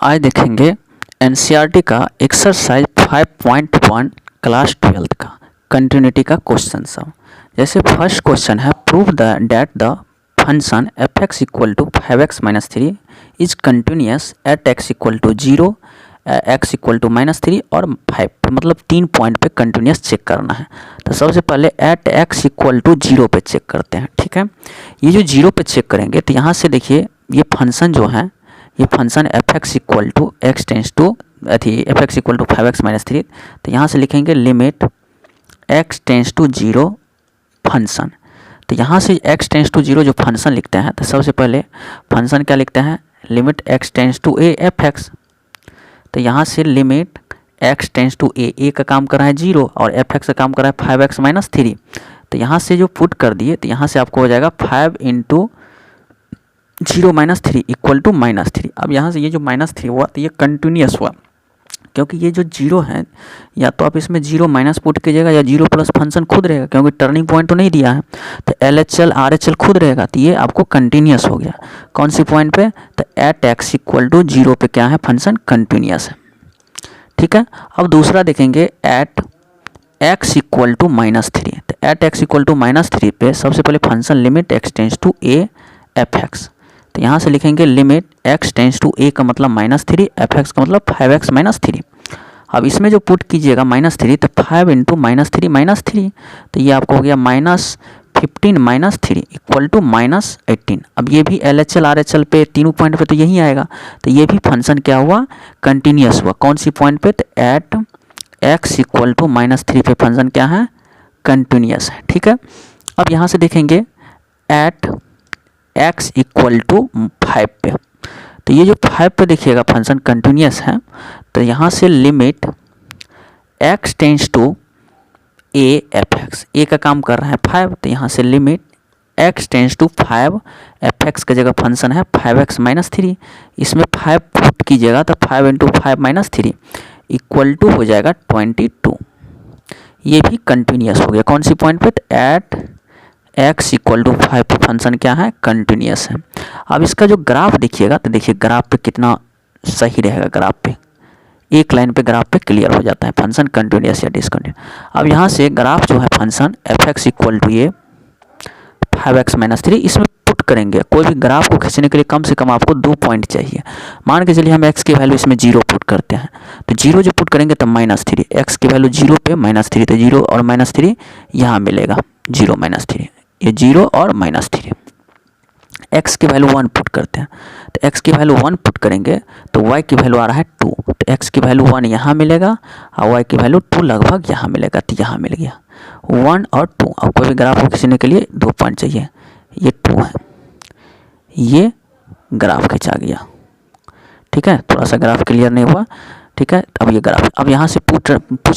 आज देखेंगे एनसीईआरटी का एक्सरसाइज 5.1 क्लास 12 का कंटिन्यूटी का क्वेश्चन सब। जैसे फर्स्ट क्वेश्चन है prove that the function F X equal to 5x-3 is continuous at x equal to 0, x equal to -3 और 5, मतलब 3 पॉइंट पे कंटिन्यूस चेक करना है। तो सबसे पहले एट x इक्वल टू 0 पे चेक करते हैं। ठीक है, ये जो 0 पे चेक करेंगे तो यहाँ से देखिए ये फंक्शन जो है, ये function F X equal to X tends to F X equal to 5x-3, तो यहाँ से लिखेंगे limit x tends to 0 function. तो यहाँ से x टेंस टू 0 जो फंक्शन लिखते हैं, तो सबसे पहले फंक्शन क्या लिखते हैं, limit x tends to a F X. तो यहाँ से limit x tends to a का काम कर रहा है 0 और एफ एक्स का काम कर रहा है 5x-3। तो यहाँ से जो पुट कर दिए तो यहाँ से आपको हो जाएगा 5 इंटू 0 -3 इक्वल टू -3। अब यहाँ से ये जो -3 हुआ तो ये कंटिन्यूस हुआ, क्योंकि ये जो 0 है या तो आप इसमें 0 माइनस पुट कीजिएगा या 0 प्लस फंक्शन खुद रहेगा, क्योंकि टर्निंग पॉइंट तो नहीं दिया है। तो LHL RHL खुद रहेगा, तो ये आपको कंटिन्यूस हो गया। कौन सी पॉइंट पे, तो एट एक्स इक्वल टू 0 पे क्या है, फंक्शन कंटिन्यूस है। ठीक है, अब दूसरा देखेंगे एट एक्स इक्वल टू -3। तो एट एक्स इक्वल टू -3 पे सबसे पहले function limit X tends to a F X. तो यहाँ से लिखेंगे limit x tends to a का मतलब -3, एफ एक्स का मतलब 5x-3। अब इसमें जो पुट कीजिएगा -3, तो 5 इंटू -3, तो ये आपको हो गया -15 -3 इक्वल टू -18। अब ये भी LHL RHL पे तीनों पॉइंट पे तो यही आएगा, तो ये भी फंक्शन क्या हुआ, कंटिन्यूस हुआ। कौन सी पॉइंट पे, तो एट x इक्वल टू -3 पे फंक्शन क्या है, कंटिन्यूस है। ठीक है, अब यहाँ से देखेंगे एट x इक्वल टू 5 पे, तो ये जो 5 पे देखिएगा फंक्शन कंटिन्यूस है। तो यहाँ से limit x tends to a F X, a का काम कर रहा है 5, तो यहाँ से limit x tends to 5 F X का जगह फंक्शन है 5x-3। इसमें 5 पुट कीजिएगा तो 5 इंटू 5-3 इक्वल टू हो जाएगा 22। ये भी कंटिन्यूस हो गया। कौन सी पॉइंट पे, तो एट x इक्वल टू 5 पे फंक्शन क्या है, कंटिन्यूस है। अब इसका जो ग्राफ देखिएगा तो देखिए ग्राफ पे कितना सही रहेगा, ग्राफ पे एक लाइन पे ग्राफ पे क्लियर हो जाता है फंक्शन कंटिन्यूस या डिसकंटिन्यूस। अब यहाँ से ग्राफ जो है function F X equal to ये 5x-3, इसमें पुट करेंगे। कोई भी ग्राफ को खींचने के लिए कम से कम आपको 2 पॉइंट चाहिए। मान के चलिए हम x की वैल्यू इसमें 0 पुट करते हैं, तो 0 जो पुट करेंगे तो -3, x की वैल्यू 0 पे -3, तो 0 और -3 यहाँ मिलेगा, 0 -3, ये 0 और -3। x की वैल्यू 1 पुट करते हैं, तो x की वैल्यू 1 पुट करेंगे तो y की वैल्यू आ रहा है 2, तो x की वैल्यू 1 यहाँ मिलेगा और y की वैल्यू 2 लगभग यहाँ मिलेगा, तो यहाँ मिल गया 1 और 2। अब कोई भी ग्राफ को खींचने के लिए 2 पॉइंट चाहिए, ये 2 है, ये ग्राफ खींचा गया। ठीक है, थोड़ा सा ग्राफ क्लियर नहीं हुआ। ठीक है, अब ये ग्राफ, अब यहाँ से पूछ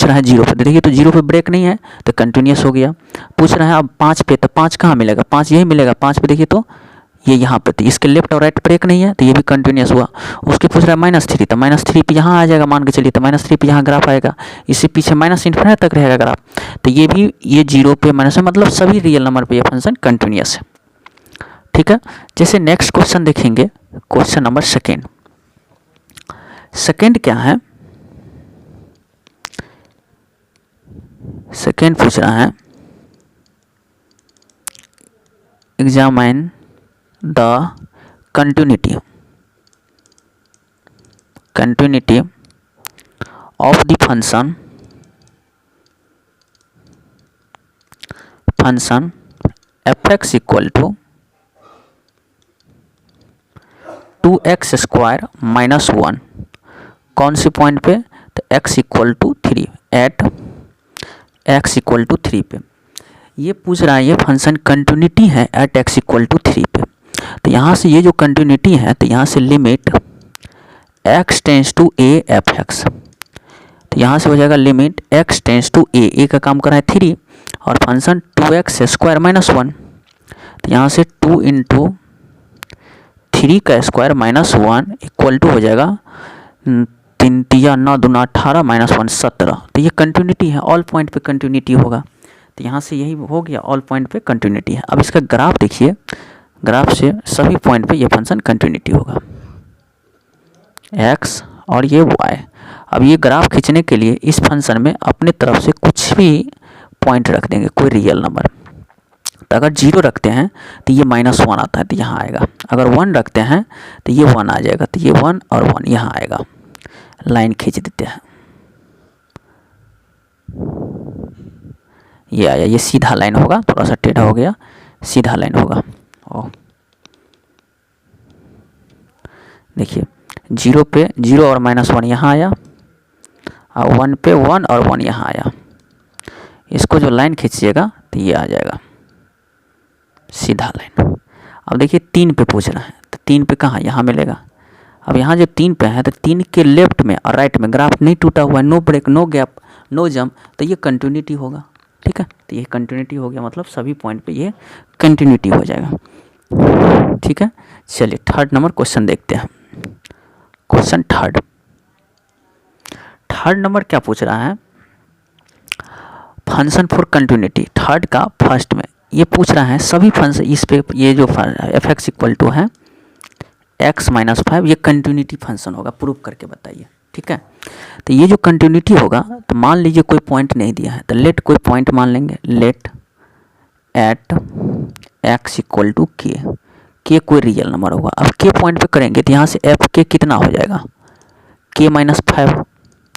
रहा है 0 पे, देखिए तो 0 पे ब्रेक नहीं है तो कंटिन्यूस हो गया। पूछ रहा है अब 5 पे, तो 5 कहाँ मिलेगा, 5 यही मिलेगा। 5 पे देखिए तो ये यहाँ पे, तो इसके लेफ्ट और राइट ब्रेक नहीं है, तो ये भी कंटिन्यूस हुआ। उसके पूछ रहा है -3, तो -3 पे यहाँ आ जाएगा, मान के चलिए तो -3 पे यहाँ ग्राफ आएगा। इससे पीछे -∞ तक रहेगा ग्राफ, तो ये भी ये 0 पे माइनस है, मतलब सभी रियल नंबर पे ये फंक्शन कंटिन्यूस है। ठीक है, जैसे नेक्स्ट क्वेश्चन देखेंगे, क्वेश्चन नंबर सेकेंड क्या है, सेकेंड पूछ रहा है examine the continuity of the function f(x) equal to 2x square minus 1। कौन सी पॉइंट पे, तो x equal to 3, at x equal to 3 पे ये पूछ रहा है। ये फंक्शन कंटिन्यूटी है एट x इक्वल टू 3 पे, तो यहाँ से ये जो कंटिन्यूटी है, तो यहाँ से limit x tends to a F X, तो यहाँ से हो जाएगा limit x tends to a का काम कर रहा है 3 और फंक्शन 2x स्क्वायर माइनस 1, तो यहाँ से 2 इंटू 3 का स्क्वायर माइनस 1 इक्वल टू हो जाएगा 3 × 9 = 18 -1 17। तो ये कंटिन्यूटी है, ऑल पॉइंट पे कंटिन्यूटी होगा, तो यहाँ से यही हो गया, ऑल पॉइंट पे कंटिन्यूटी है। अब इसका ग्राफ देखिए, ग्राफ से सभी पॉइंट पे ये फंक्शन कंटिन्यूटी होगा। एक्स और ये वाई। अब ये ग्राफ खींचने के लिए इस फंक्शन में अपने तरफ से कुछ भी पॉइंट रख देंगे, कोई रियल नंबर। तो अगर 0 रखते हैं तो ये -1 आता है, तो यहाँ आएगा। अगर 1 रखते हैं तो ये 1 आ जाएगा, तो ये 1 और 1 यहाँ आएगा। लाइन खींच देते हैं, ये आया, ये सीधा लाइन होगा, थोड़ा सा टेढ़ा हो गया, सीधा लाइन होगा। ओह देखिए 0 पे 0 और -1 यहाँ आया, और 1 पे 1 और 1 यहाँ आया। इसको जो लाइन खींचिएगा तो ये आ जाएगा सीधा लाइन। अब देखिए 3 पे पूछ रहा है, तो 3 पे कहाँ, यहाँ मिलेगा। अब यहाँ जब 3 पे है तो 3 के लेफ्ट में और राइट में ग्राफ नहीं टूटा हुआ है, no break, no gap, no jump, तो ये कंटिन्यूटी होगा। ठीक है, तो ये कंटिन्यूटी हो गया, मतलब सभी पॉइंट पे ये कंटिन्यूटी हो जाएगा। ठीक है, चलिए थर्ड नंबर क्वेश्चन देखते हैं। क्वेश्चन थर्ड नंबर क्या पूछ रहा है, फंक्शन फॉर कंटिन्यूटी। थर्ड का फर्स्ट में ये पूछ रहा है सभी फंक्शन, इस पे ये जो f(x) इक्वल टू है x - 5, ये कंटिन्यूटी फंक्शन होगा, प्रूव करके बताइए। ठीक है, तो ये जो कंटिन्यूटी होगा, तो मान लीजिए कोई पॉइंट नहीं दिया है, तो लेट कोई पॉइंट मान लेंगे, let at x equal to K कोई रियल नंबर होगा। अब के पॉइंट पे करेंगे तो यहाँ से एफ के कितना हो जाएगा, k - 5,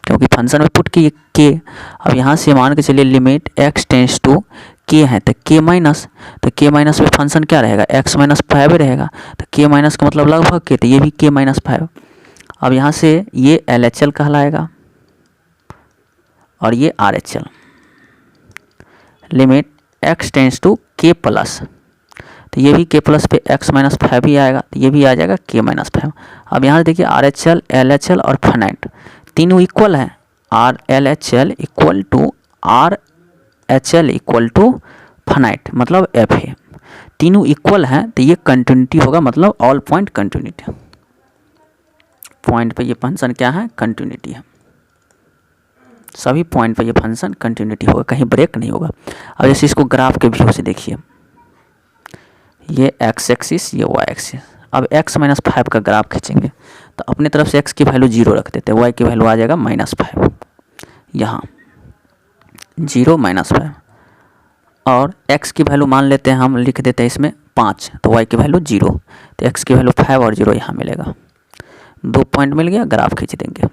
क्योंकि फंक्शन में पुट किए के। अब यहाँ से मान के चलिए लिमिट x टेंस टू के है, तो k माइनस, तो k माइनस में फंक्शन क्या रहेगा, x - 5 रहेगा, तो k माइनस का मतलब लगभग के, तो ये भी k - 5। अब यहाँ से ये LHL कहलाएगा और ये RHL। Limit x tends to k plus, तो ये भी k प्लस पे x - 5 ही आएगा, तो ये भी आ जाएगा k - 5। अब यहाँ से देखिए RHL, LHL और फाइनाइट तीनों इक्वल है, RLHL equal to RHL equal to finite, मतलब f है, तीनों इक्वल हैं, तो ये कंटिन्यूटी होगा, मतलब ऑल पॉइंट कंटिन्यूटी। पॉइंट पे ये फंक्शन क्या है, कंटिन्यूटी है, सभी पॉइंट पे ये फंक्शन कंटिन्यूटी होगा, कहीं ब्रेक नहीं होगा। अब जैसे इसको ग्राफ के व्यू से देखिए, ये x एक्सिस, ये y एक्सिस। अब x - 5 का ग्राफ खींचेंगे तो अपने तरफ से x की वैल्यू 0 रख देते हैं, y की वैल्यू आ जाएगा -5, यहाँ 0 - 5, और x की वैल्यू मान लेते हैं, हम लिख देते हैं इसमें 5, तो y की वैल्यू 0, तो x की वैल्यू 5 और 0 यहाँ मिलेगा, 2 पॉइंट मिल गया, ग्राफ खींच देंगे।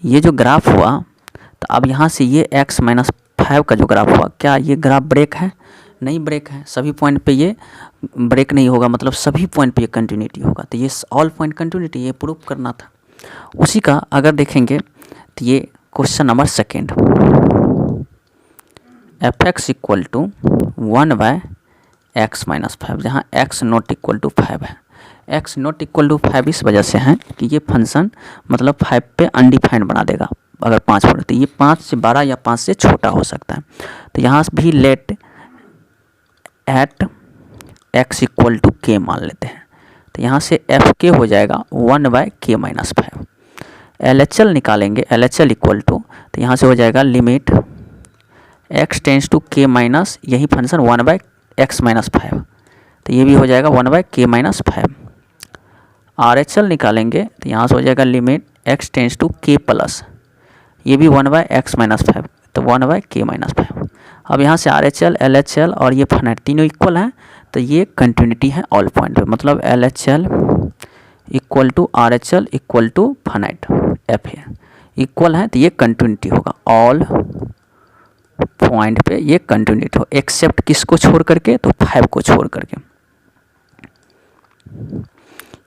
ये जो ग्राफ हुआ, तो अब यहाँ से ये x - 5 का जो ग्राफ हुआ, क्या ये ग्राफ ब्रेक है, नहीं ब्रेक है, सभी पॉइंट पे ये ब्रेक नहीं होगा, मतलब सभी पॉइंट पे ये कंटिन्यूटी होगा, तो ये ऑल पॉइंट कंटिन्यूटी, ये प्रूफ करना था। उसी का अगर देखेंगे तो ये question number second, f(x) equal to 1/x - 5, जहाँ x नॉट इक्वल टू 5 है। x नॉट इक्वल टू 5 इस वजह से है कि ये फंक्शन मतलब 5 पे अनडिफाइंड बना देगा, अगर 5 पढ़े तो ये 5 से बड़ा या 5 से छोटा हो सकता है। तो यहाँ भी let at x equal to K मान लेते हैं, तो यहाँ से एफ के हो जाएगा 1/k - 5। LHL निकालेंगे, LHL इक्वल टू, तो यहाँ से हो जाएगा limit x tends to k minus, यही फंक्शन 1/x - 5, तो ये भी हो जाएगा 1/k - 5। RHL निकालेंगे तो यहाँ से हो जाएगा limit x tends to k plus, ये भी 1/x - 5, तो 1/k - 5। अब यहाँ से RHL, LHL और ये फाइनाइट तीनों इक्वल हैं, तो ये कंटिन्यूटी है ऑल पॉइंट पे, मतलब LHL equal to RHL equal to finite f है, इक्वल है, तो ये कंटिन्यूटी होगा, ऑल पॉइंट पे ये कंटिन्यूटी हो, एक्सेप्ट किसको छोड़ करके, तो 5 को छोड़ करके,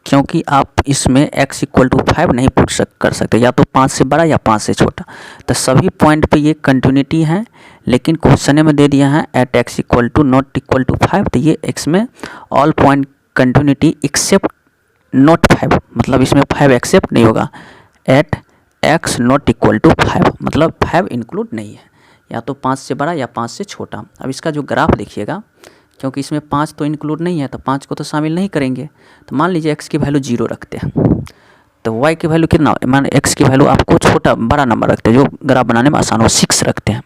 क्योंकि आप इसमें x इक्वल टू 5 नहीं पुट कर सकते, या तो 5 से बड़ा या 5 से छोटा, तो सभी पॉइंट पे ये कंटिन्यूटी है। लेकिन क्वेश्चन में दे दिया है at x equal to not equal to 5, तो ये x में all point continuity except not 5, मतलब इसमें 5 एक्सेप्ट नहीं होगा, at x not equal to 5, मतलब 5 इंक्लूड नहीं है, या तो 5 से बड़ा या 5 से छोटा। अब इसका जो ग्राफ देखिएगा, क्योंकि इसमें 5 तो इंक्लूड नहीं है, तो 5 को तो शामिल नहीं करेंगे, तो मान लीजिए x की वैल्यू 0 रखते हैं, तो y की वैल्यू कितना, मान x की वैल्यू आपको छोटा बड़ा नंबर रखते हैं, जो ग्राफ बनाने में आसान हो, 6 रखते हैं,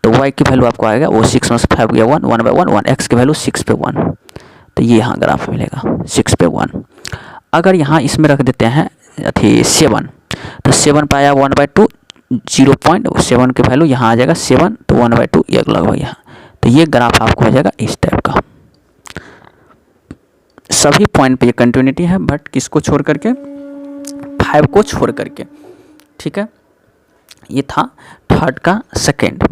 तो y की वैल्यू आपको आएगा वो 6 में 5 गया 1/1 1, x की वैल्यू 6 पे 1, तो ये यहाँ ग्राफ मिलेगा 6 पे 1। अगर यहाँ इसमें रख देते हैं अथी 7, तो 7 पे आया 1/2, 0.7 की वैल्यू यहाँ आ जाएगा 7, तो 1/2 ये अलग हो गया। तो ये ग्राफ आपको हो जाएगा इस टाइप का। सभी पॉइंट पे ये कंटिन्यूटी है, बट किसको छोड़ करके, 5 को छोड़ करके, ठीक है। ये था थर्ड का सेकेंड।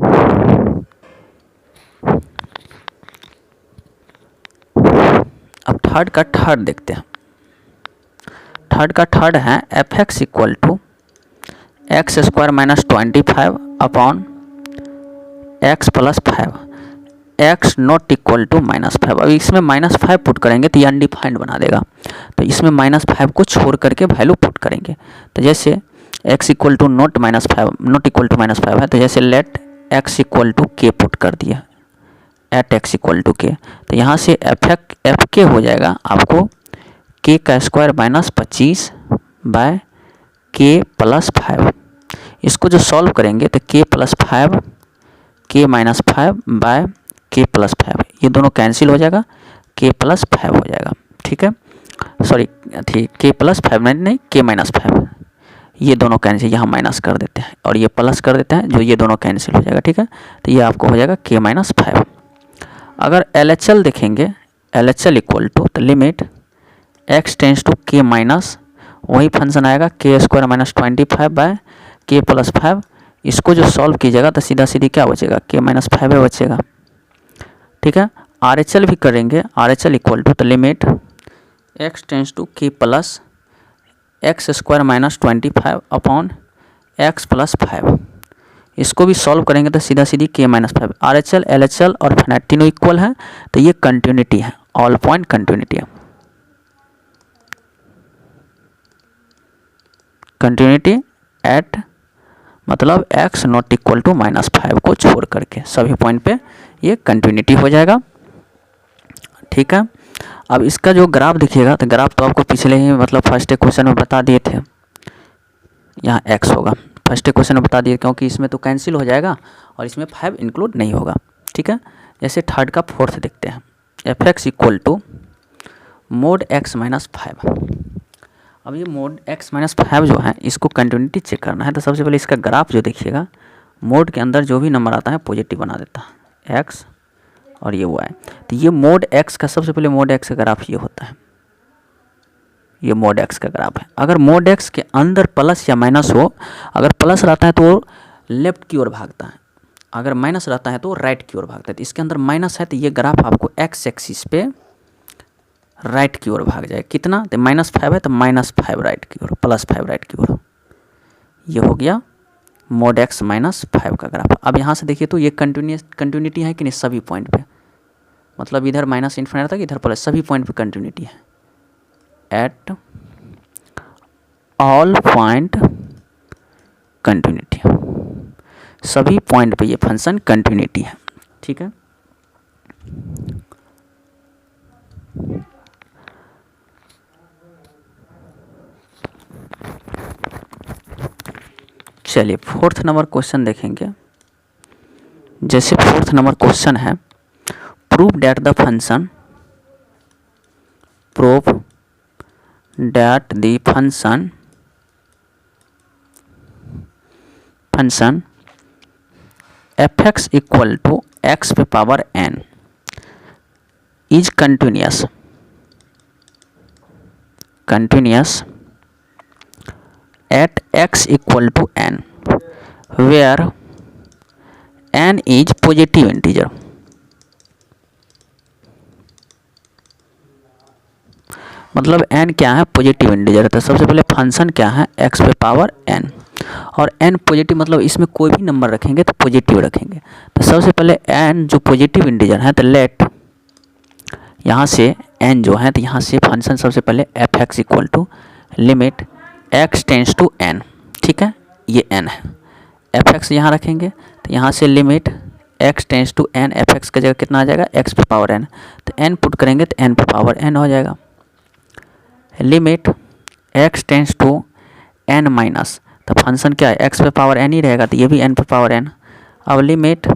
अब थर्ड का थर्ड देखते हैं। थर्ड का थर्ड है f(x) equal to x² minus 25 upon x plus 5, x not equal to -5। अब इसमें -5 पुट करेंगे तो ये अनडिफाइंड बना देगा, तो इसमें -5 को छोड़ करके वैल्यू पुट करेंगे। तो जैसे x equal to not equal to -5 है, तो जैसे let x equal to k put कर दिया, at x equal to k, तो यहाँ से एफ के हो जाएगा आपको k का square minus 25 by k plus 5। इसको जो सॉल्व करेंगे तो k plus 5, k minus 5 by k plus 5, ये दोनों कैंसिल हो जाएगा, k प्लस 5 हो जाएगा, ठीक है। सॉरी ठीक, k प्लस 5 नहीं k माइनस 5, ये दोनों कैंसिल, यहाँ माइनस कर देते हैं और ये प्लस कर देते हैं, जो ये दोनों कैंसिल हो जाएगा, ठीक है। तो ये आपको हो जाएगा k माइनस 5। अगर LHL देखेंगे, LHL इक्वल टू, तो limit x tends to k minus, वही फंक्शन आएगा k² minus 25 by k plus 5। इसको जो सॉल्व कीजिएगा तो सीधा सीधी क्या बचेगा, k माइनस 5 बचेगा, ठीक है। RHL भी करेंगे, RHL इक्वल टू, तो limit x tends to k plus x² minus 25 upon x plus 5। इसको भी सॉल्व करेंगे तो सीधा सीधी k माइनस 5। RHL, LHL और फाइनाइट तीनों इक्वल है, तो ये कंटिन्यूटी है, ऑल पॉइंट कंटिन्यूटी है। कंटिन्यूटी एट मतलब x नॉट इक्वल टू -5 को छोड़ करके सभी पॉइंट पे ये कंटिन्यूटी हो जाएगा, ठीक है। अब इसका जो ग्राफ देखिएगा, तो ग्राफ तो आपको पिछले ही मतलब फर्स्ट क्वेश्चन में बता दिए थे, यहाँ x होगा, फर्स्ट क्वेश्चन में बता दिए, क्योंकि इसमें तो कैंसिल हो जाएगा और इसमें 5 इंक्लूड नहीं होगा, ठीक है। जैसे थर्ड का फोर्थ देखते हैं, f(x) equal to mod x minus 5। अब ये मोड x माइनस 5 जो है, इसको कंटिन्यूटी चेक करना है, तो सबसे पहले इसका ग्राफ जो देखिएगा, मोड के अंदर जो भी नंबर आता है पॉजिटिव बना देता है, x और ये y। तो ये मोड x का, सबसे पहले मोड x का ग्राफ ये होता है, ये मोड x का ग्राफ है। अगर मोड x के अंदर प्लस या माइनस हो, अगर प्लस रहता है तो लेफ्ट की ओर भागता है, अगर माइनस रहता है तो राइट की ओर भागता है। तो इसके अंदर माइनस है, तो ये ग्राफ आपको x एक्सिस पे राइट की ओर भाग जाए, कितना, तो -5 है तो -5 राइट की ओर, +5 राइट की ओर। ये हो गया मोड x माइनस 5 का ग्राफ। अब यहाँ से देखिए तो ये कंटिन्यूटी है कि नहीं, सभी पॉइंट पे, मतलब इधर माइनस इन्फिनिटी तक, इधर प्लस, सभी पॉइंट पे कंटिन्यूटी है, एट ऑल पॉइंट कंटिन्यूटी, सभी पॉइंट पे ये फंक्शन कंटिन्यूटी है, ठीक है। चलिए फोर्थ नंबर क्वेश्चन देखेंगे। जैसे फोर्थ नंबर क्वेश्चन है, prove that the function f(x) equal to x पे power n is continuous at x equal to n where n is positive integer। मतलब n क्या है, पॉजिटिव इंटीजर। तो सबसे पहले फंक्शन क्या है, x पे पावर n, और n पॉजिटिव मतलब इसमें कोई भी नंबर रखेंगे तो पॉजिटिव रखेंगे। तो सबसे पहले n जो पॉजिटिव इंटीजर है, तो लेट यहाँ से n जो है, तो यहाँ से फंक्शन सबसे पहले f(x) equal to limit x tends to n, ठीक है, ये n है, f(x) यहाँ रखेंगे, तो यहाँ से limit x tends to n, f(x) का जगह कितना आ जाएगा, x पे पावर n, तो n पुट करेंगे तो n पे पावर n हो जाएगा। Limit x tends to n minus, तो फंक्शन क्या है, x पे पावर n ही रहेगा, तो ये भी n पे पावर n। अब limit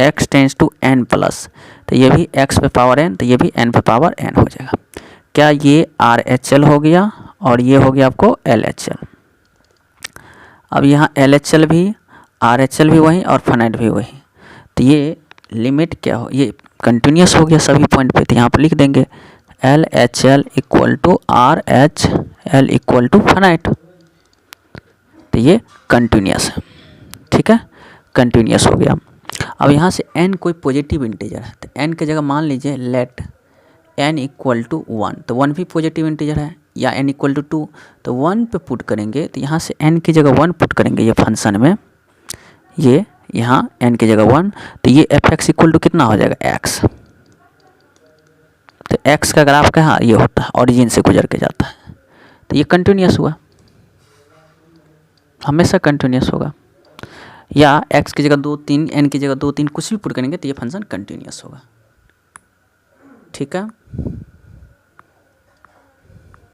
x tends to n plus, तो ये भी x पे पावर n, तो ये भी n पे पावर n हो जाएगा। क्या ये RHL हो गया और ये हो गया आपको LHL। अब यहाँ LHL भी, RHL भी वही और फाइनाइट भी वही। तो ये लिमिट क्या हो, ये कंटिन्यूस हो गया सभी पॉइंट पे। तो यहाँ पर लिख देंगे LHL equal to RHL equal to finite. तो ये कंटिन्यूस है, ठीक है, कंटिन्यूस हो गया। अब यहाँ से n कोई पॉजिटिव इंटीजर है, तो n की जगह मान लीजिए लेट n इक्वल टू 1, तो 1 भी पॉजिटिव इंटीजर है, या n इक्वल टू 2, तो 1 पे पुट करेंगे। तो यहाँ से n की जगह 1 पुट करेंगे ये फंक्शन में, ये यहाँ n की जगह 1, तो ये f(x) इक्वल टू कितना हो जाएगा x। तो x का ग्राफ कहाँ ये होता है, ओरिजिन से गुजर के जाता है। तो ये कंटिन्यूस हुआ, हमेशा कंटिन्यूस होगा। या x की जगह 2 3, n की जगह 2 3 कुछ भी पुट करेंगे तो ये फंक्शन कंटिन्यूस होगा, ठीक है।